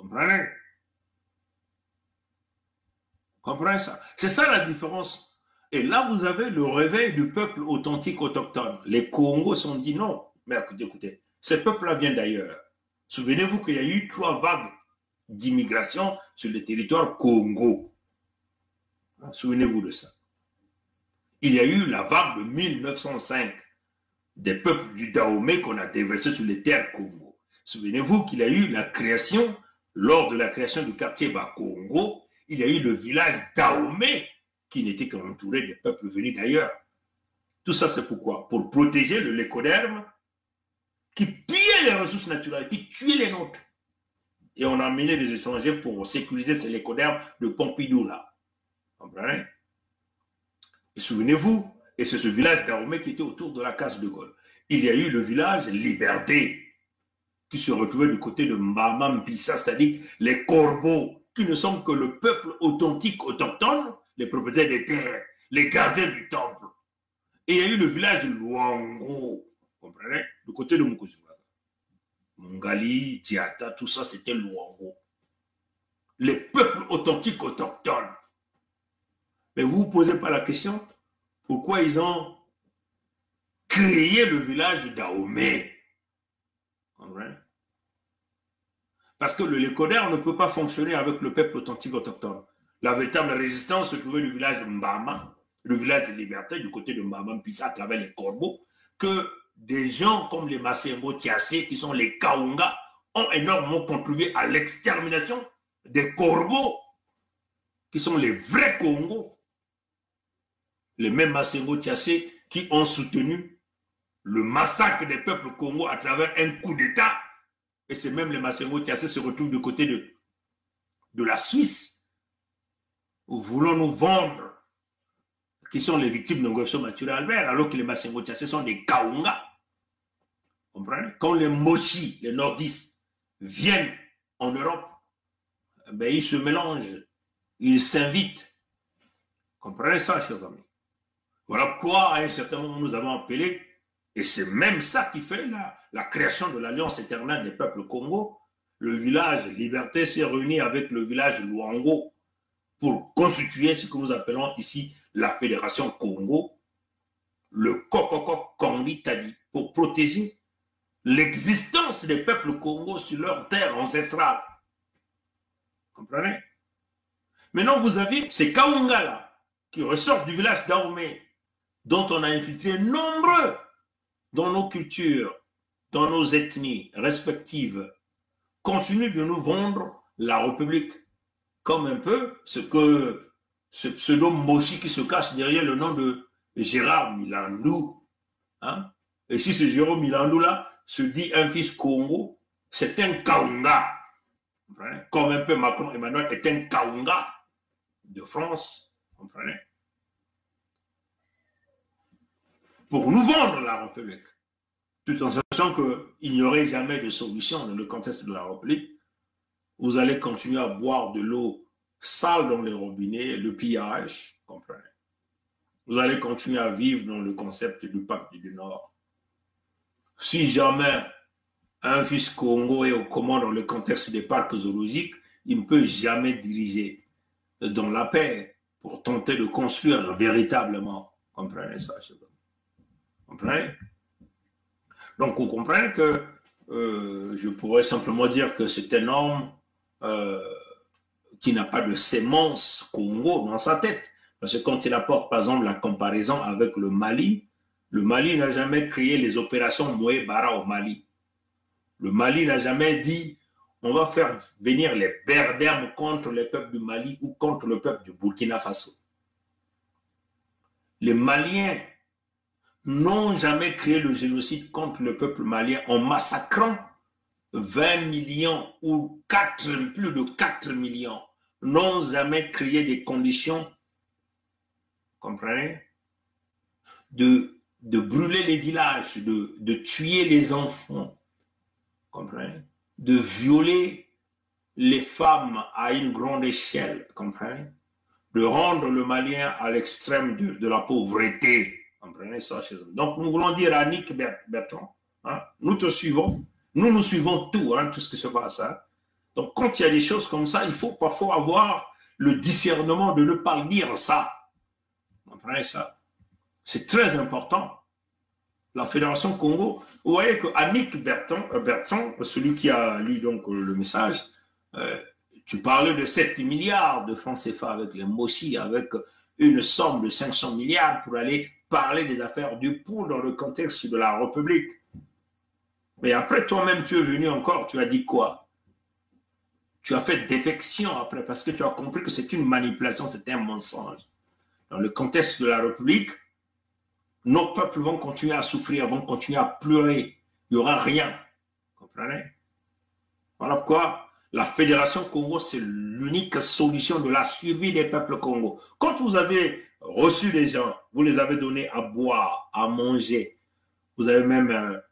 Comprenez? Comprenez ça? C'est ça la différence. Et là, vous avez le réveil du peuple authentique autochtone. Les Congos se sont dit non. Mais écoutez, ce peuple-là vient d'ailleurs. Souvenez-vous qu'il y a eu 3 vagues d'immigration sur le territoire Congo. Souvenez-vous de ça. Il y a eu la vague de 1905 des peuples du Dahomey qu'on a déversé sur les terres Congo. Souvenez-vous qu'il y a eu la création, lors de la création du quartier Bas-Congo, il y a eu le village Dahomey qui n'était qu'entouré des peuples venus d'ailleurs. Tout ça, c'est pourquoi? Pour protéger le lécoderme qui pillait les ressources naturelles, qui tuait les nôtres. Et on a amené des étrangers pour sécuriser ces lécodermes de Pompidou-là. Comprenez? Et souvenez-vous, et c'est ce village Dahomey qui était autour de la case de Gaulle. Il y a eu le village Liberté, qui se retrouvait du côté de Mbama Mpissa, c'est-à-dire les corbeaux, qui ne sont que le peuple authentique autochtone, les propriétaires des terres, les gardiens du temple. Et il y a eu le village de Luango, vous comprenez, du côté de Mukuzimaga. Mungali, Diata, tout ça, c'était Luango. Les peuples authentiques autochtones. Mais vous ne vous posez pas la question, pourquoi ils ont créé le village d'Ahomey? Parce que le lécoderme ne peut pas fonctionner avec le peuple authentique autochtone. La véritable résistance se trouvait du village de Mbama, le village de Liberté, du côté de Mbama Mpissa, à travers les corbeaux, que des gens comme les Massembo Tiassé, qui sont les Kaunga, ont énormément contribué à l'extermination des corbeaux, qui sont les vrais Congos. Les mêmes Massembo Tiassé qui ont soutenu le massacre des peuples Congo à travers un coup d'État. Et c'est même les Massembo Tiassé se retrouvent du côté de la Suisse, où voulons nous vendre, qui sont les victimes de Ngobso Mature Albert, alors que les Massembo Tiassé sont des Kaunga. Comprenez? Quand les Mochi, les nordistes, viennent en Europe, ben, ils se mélangent, ils s'invitent. Comprenez ça, chers amis? Voilà pourquoi, à un certain moment, nous avons appelé, et c'est même ça qui fait la création de l'Alliance éternelle des peuples Congo. Le village Liberté s'est réuni avec le village Luango pour constituer ce que nous appelons ici la Fédération Congo, le Kokoko Kondi Tadi, pour protéger l'existence des peuples Congo sur leur terre ancestrale. Comprenez? Maintenant, vous avez ces Kaunga-là qui ressortent du village d'Ahomey, dont on a infiltré nombreux dans nos cultures, dans nos ethnies respectives, continuent de nous vendre la République comme un peu ce que ce pseudo-mochi qui se cache derrière le nom de Gérard Milandou. Hein? Et si ce Gérard Milandou-là se dit un fils Congo, c'est un Kaunga. Hein? Comme un peu Macron Emmanuel est un Kaunga de France. Comprenez? Pour nous vendre la République, tout en sachant qu'il n'y aurait jamais de solution dans le contexte de la République. Vous allez continuer à boire de l'eau sale dans les robinets, le pillage, comprenez. Vous allez continuer à vivre dans le concept du pacte du Nord. Si jamais un fils Congo est aux commandes dans le contexte des parcs zoologiques, il ne peut jamais diriger dans la paix pour tenter de construire véritablement. Comprenez ça, je veux. Comprenez? Donc, vous comprenez que je pourrais simplement dire que c'est un homme qui n'a pas de sémence Congo dans sa tête. Parce que quand il apporte, par exemple, la comparaison avec le Mali n'a jamais créé les opérations Moué-Bara au Mali. Le Mali n'a jamais dit on va faire venir les Berbères contre les peuples du Mali ou contre le peuple du Burkina Faso. Les Maliens n'ont jamais créé le génocide contre le peuple malien en massacrant 20 millions ou plus de 4 millions. N'ont jamais créé des conditions, comprenez, de brûler les villages, de tuer les enfants, comprenez, de violer les femmes à une grande échelle, comprenez, de rendre le Malien à l'extrême de la pauvreté. Comprenez ça chez eux. Donc, nous voulons dire à Nick Bertrand, hein, nous te suivons, nous suivons tout, hein, tout ce qui se passe. Hein. Donc, quand il y a des choses comme ça, il faut parfois avoir le discernement de ne pas lire ça. Vous comprenez ça? C'est très important. La Fédération Congo, vous voyez que Annick Bertrand, celui qui a lu donc le message, tu parlais de 7 milliards de francs CFA avec les Mossi, avec une somme de 500 milliards pour aller parler des affaires du pôle dans le contexte de la République. Mais après, toi-même, tu es venu encore, tu as dit quoi? Tu as fait défection après parce que tu as compris que c'est une manipulation, c'est un mensonge. Dans le contexte de la République, nos peuples vont continuer à souffrir, vont continuer à pleurer. Il n'y aura rien. Vous comprenez? Voilà pourquoi la Fédération Congo, c'est l'unique solution de la survie des peuples Congo. Quand vous avez reçu des gens, vous les avez donnés à boire, à manger, vous avez même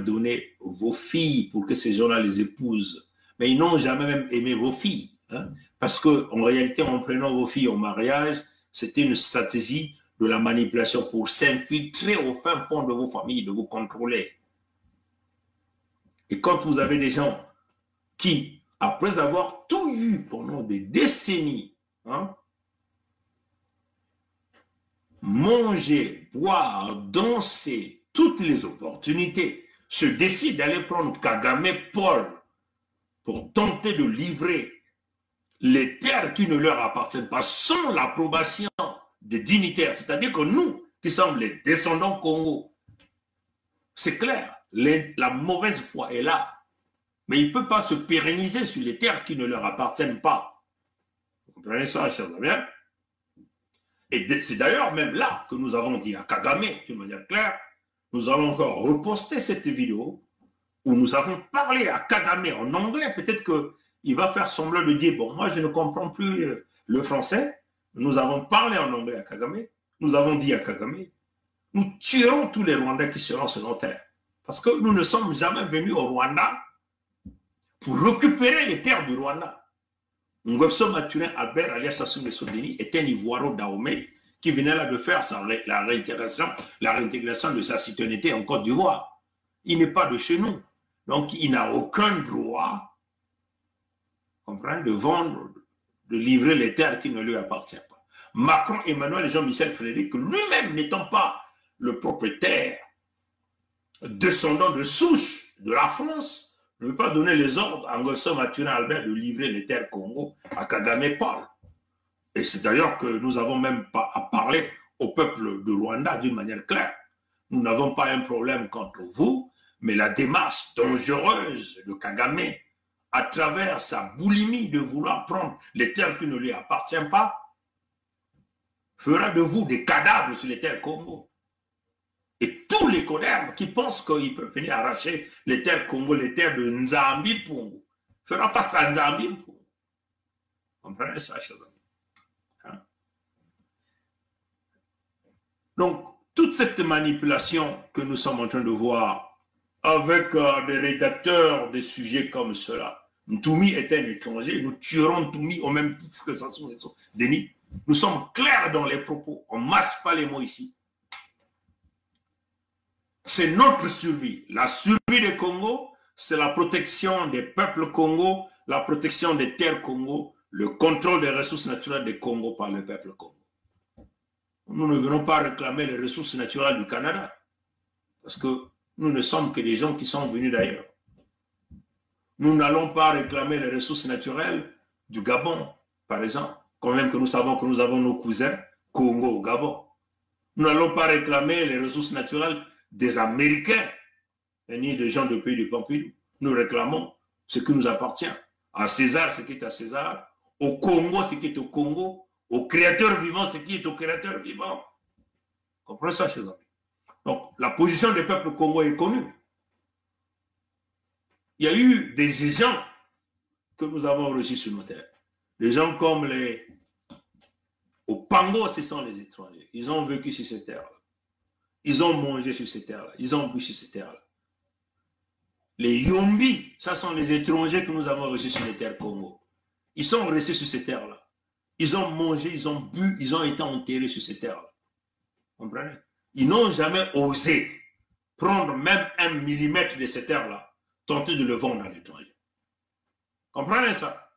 donné vos filles pour que ces gens-là les épousent. Mais ils n'ont jamais même aimé vos filles. Hein? Parce qu'en réalité, en prenant vos filles au mariage, c'était une stratégie de la manipulation pour s'infiltrer au fin fond de vos familles, de vous contrôler. Et quand vous avez des gens qui, après avoir tout vu pendant des décennies, hein, manger, boire, danser, toutes les opportunités, se décident d'aller prendre Kagame Paul pour tenter de livrer les terres qui ne leur appartiennent pas sans l'approbation des dignitaires, c'est-à-dire que nous, qui sommes les descendants Congo, c'est clair, la mauvaise foi est là, mais il ne peut pas se pérenniser sur les terres qui ne leur appartiennent pas. Vous comprenez ça, chers amis? Et c'est d'ailleurs même là que nous avons dit à Kagame, d'une manière claire, nous allons encore reposter cette vidéo où nous avons parlé à Kagame en anglais, peut-être qu'il va faire semblant de dire, bon, moi je ne comprends plus le français. Nous avons parlé en anglais à Kagame. Nous avons dit à Kagame, nous tuerons tous les Rwandais qui seront sur nos terres. Parce que nous ne sommes jamais venus au Rwanda pour récupérer les terres du Rwanda. Ngwebso Maturin Albert alias Sassou Nguesso Deni est un Ivoiro Dahomey qui venait là de faire la réintégration de sa citoyenneté en Côte d'Ivoire. Il n'est pas de chez nous. Donc il n'a aucun droit, de vendre, de livrer les terres qui ne lui appartiennent pas. Macron, Emmanuel et Jean-Michel Frédéric, lui-même n'étant pas le propriétaire, descendant de souche de la France, ne veut pas donner les ordres à Ngwebso Maturin Albert de livrer les terres Congo à Kagame Paul. Et c'est d'ailleurs que nous n'avons même pas à parler au peuple de Rwanda d'une manière claire. Nous n'avons pas un problème contre vous, mais la démarche dangereuse de Kagame, à travers sa boulimie de vouloir prendre les terres qui ne lui appartiennent pas, fera de vous des cadavres sur les terres Congo. Et tous les codermes qui pensent qu'ils peuvent venir arracher les terres Congo, les terres de Nzambi Pongo, fera face à Nzambi Pongo. Comprenez ça, chers amis? Hein? Donc, toute cette manipulation que nous sommes en train de voir avec des rédacteurs de sujets comme cela. Ntoumi est un étranger, nous tuerons Ntoumi au même titre que Sassou Nguesso Deni. Nous sommes clairs dans les propos, on ne mâche pas les mots ici. C'est notre survie. La survie des Congo, c'est la protection des peuples Congo, la protection des terres Congo, le contrôle des ressources naturelles des Congo par le peuple Congo. Nous ne venons pas réclamer les ressources naturelles du Canada, parce que nous ne sommes que des gens qui sont venus d'ailleurs. Nous n'allons pas réclamer les ressources naturelles du Gabon, par exemple, quand même que nous savons que nous avons nos cousins Congo au Gabon. Nous n'allons pas réclamer les ressources naturelles des Américains, ni des gens du pays du Pompidou. Nous réclamons ce qui nous appartient. À César, ce qui est à César. Au Congo, ce qui est au Congo. Au créateur vivant, ce qui est au créateur vivant. Comprenez ça, chers amis? Donc, la position des peuples congolais est connue. Il y a eu des gens que nous avons reçus sur nos terres. Des gens comme les... Au Pango, ce sont les étrangers. Ils ont vécu sur ces terres-là. Ils ont mangé sur ces terres-là. Ils ont bu sur ces terres-là. Les Yombi, ça sont les étrangers que nous avons reçus sur les terres Congo. Ils sont restés sur ces terres-là. Ils ont mangé, ils ont bu, ils ont été enterrés sur ces terres-là. Vous comprenez? Ils n'ont jamais osé prendre même 1 millimètre de ces terres-là, tenter de le vendre à l'étranger. Comprenez ça?